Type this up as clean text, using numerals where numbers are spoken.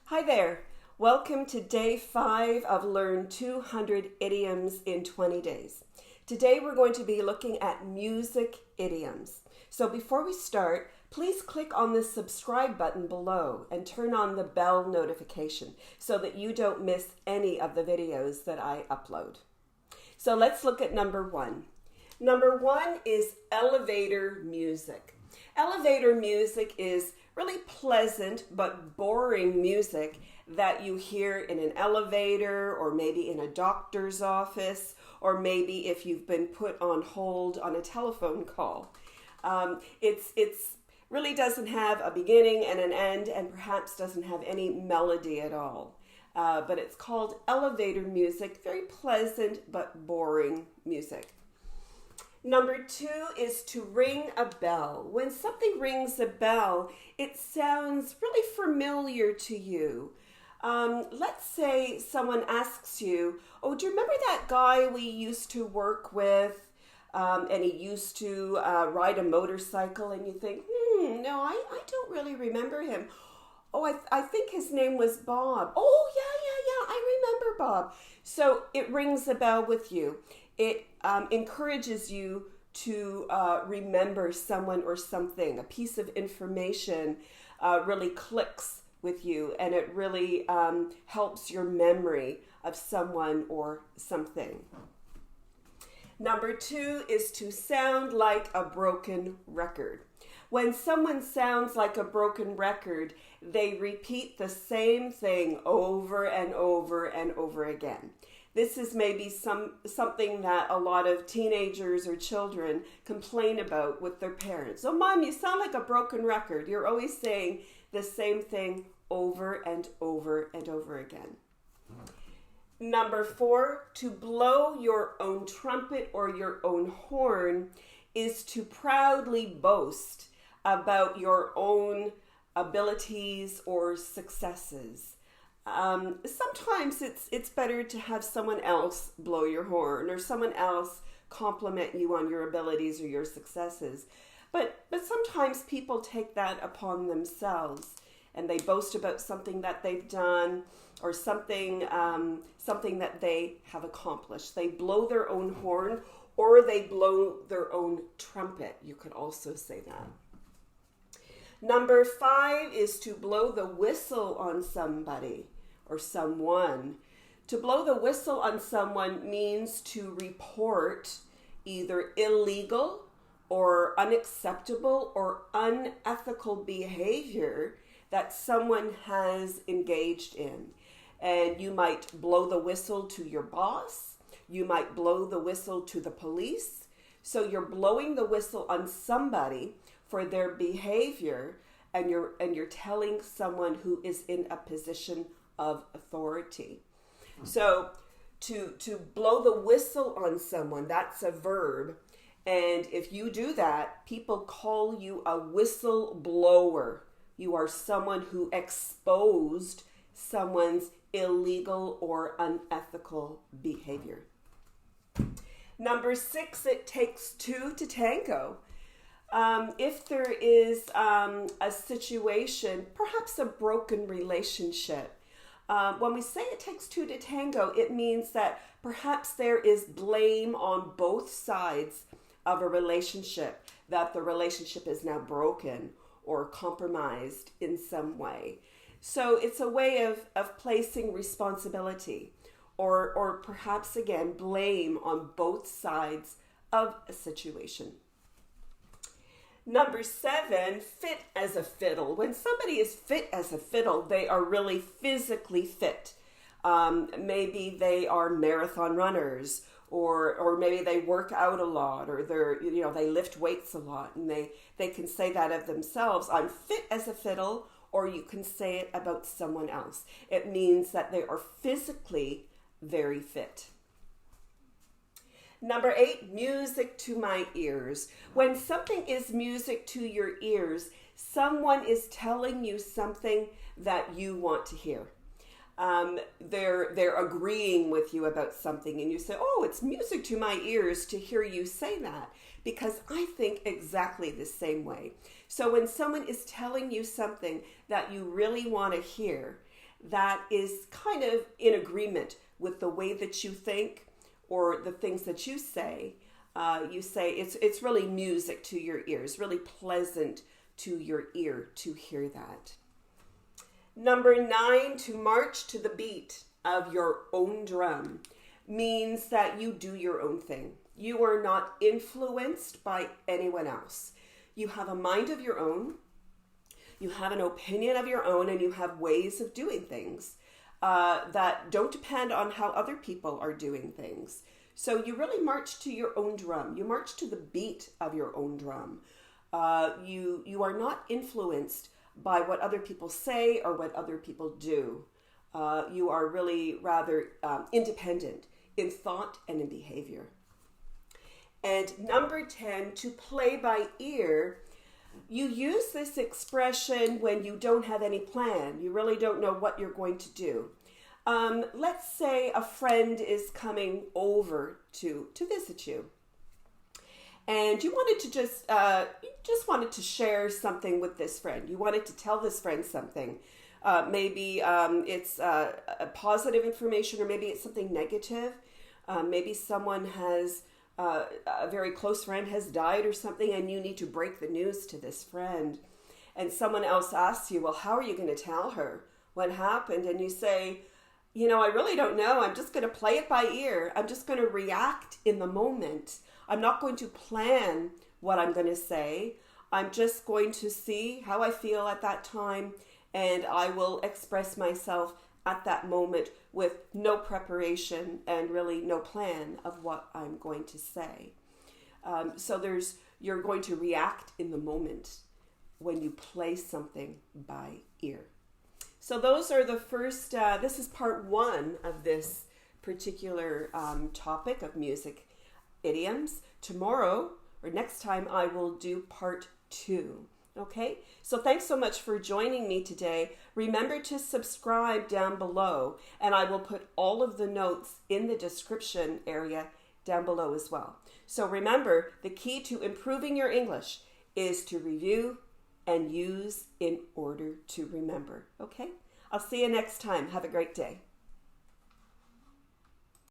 Hi there. Welcome to day 5 of Learn 200 Idioms in 20 Days. Today we're going to be looking at music idioms. So before we start, please click on the subscribe button below and turn on the bell notification so that you don't miss any of the videos that I upload. So let's look at number 1. Number 1 is elevator music. Elevator music is really pleasant but boring music that you hear in an elevator or maybe in a doctor's office or maybe if you've been put on hold on a telephone call. It's really doesn't have a beginning and an end and perhaps doesn't have any melody at all. But it's called elevator music, very pleasant but boring music. Number 2 is to ring a bell. When something rings a bell, it sounds really familiar to you. Let's say someone asks you, oh, do you remember that guy we used to work with? And he used to ride a motorcycle, and you think, no, I don't really remember him. Oh, I think his name was Bob. Oh, yeah, I remember Bob. So it rings a bell with you. It encourages you to remember someone or something. A piece of information really clicks with you, and it really helps your memory of someone or something. Number 2 is to sound like a broken record. When someone sounds like a broken record, they repeat the same thing over and over and over again. This is maybe something that a lot of teenagers or children complain about with their parents. Oh, Mom, you sound like a broken record. You're always saying the same thing over and over and over again. Number 4, to blow your own trumpet or your own horn is to proudly boast about your own abilities or successes. Sometimes it's better to have someone else blow your horn or someone else compliment you on your abilities or your successes. But sometimes people take that upon themselves and they boast about something that they've done or something that they have accomplished. They blow their own horn or they blow their own trumpet. You could also say that. Number 5 is to blow the whistle on somebody or someone. To blow the whistle on someone means to report either illegal or unacceptable or unethical behavior that someone has engaged in. And you might blow the whistle to your boss. You might blow the whistle to the police. So you're blowing the whistle on somebody for their behavior, and you're telling someone who is in a position of authority. So to blow the whistle on someone, that's a verb. And if you do that, people call you a whistleblower. You are someone who exposed someone's illegal or unethical behavior. Number 6, it takes 2 to tango. If there is a situation, perhaps a broken relationship, when we say it takes 2 to tango, it means that perhaps there is blame on both sides of a relationship, that the relationship is now broken or compromised in some way. So it's a way of placing responsibility or perhaps again blame on both sides of a situation. Number 7, fit as a fiddle. When somebody is fit as a fiddle, they are really physically fit. Maybe they are marathon runners, or maybe they work out a lot, or they lift weights a lot, and they can say that of themselves. I'm fit as a fiddle, or you can say it about someone else. It means that they are physically very fit. Number 8, music to my ears. When something is music to your ears, someone is telling you something that you want to hear. They're agreeing with you about something, and you say, oh, it's music to my ears to hear you say that, because I think exactly the same way. So when someone is telling you something that you really want to hear, that is kind of in agreement with the way that you think or the things that you say. It's really music to your ears, really pleasant to your ear to hear that. Number 9, to march to the beat of your own drum means that you do your own thing. You are not influenced by anyone else. You have a mind of your own, you have an opinion of your own, and you have ways of doing things that don't depend on how other people are doing things. So you really march to your own drum. You march to the beat of your own drum. You are not influenced by what other people say or what other people do. You are really rather independent in thought and in behavior. And number 10, to play by ear. You use this expression when you don't have any plan. You really don't know what you're going to do. Let's say a friend is coming over to visit you. And you wanted to just wanted to share something with this friend. You wanted to tell this friend something. Maybe it's a positive information, or maybe it's something negative. Maybe someone has, a very close friend has died or something, and you need to break the news to this friend. And someone else asks you, well, how are you going to tell her what happened? And you say, I really don't know. I'm just going to play it by ear. I'm just going to react in the moment. I'm not going to plan what I'm going to say. I'm just going to see how I feel at that time, and I will express myself at that moment with no preparation and really no plan of what I'm going to say. You're going to react in the moment when you play something by ear. So those are the first, this is part 1 of this particular topic of music idioms. Tomorrow, or next time, I will do part 2. Okay, so thanks so much for joining me today. Remember to subscribe down below, and I will put all of the notes in the description area down below as well. So remember, the key to improving your English is to review and use in order to remember. Okay, I'll see you next time. Have a great day.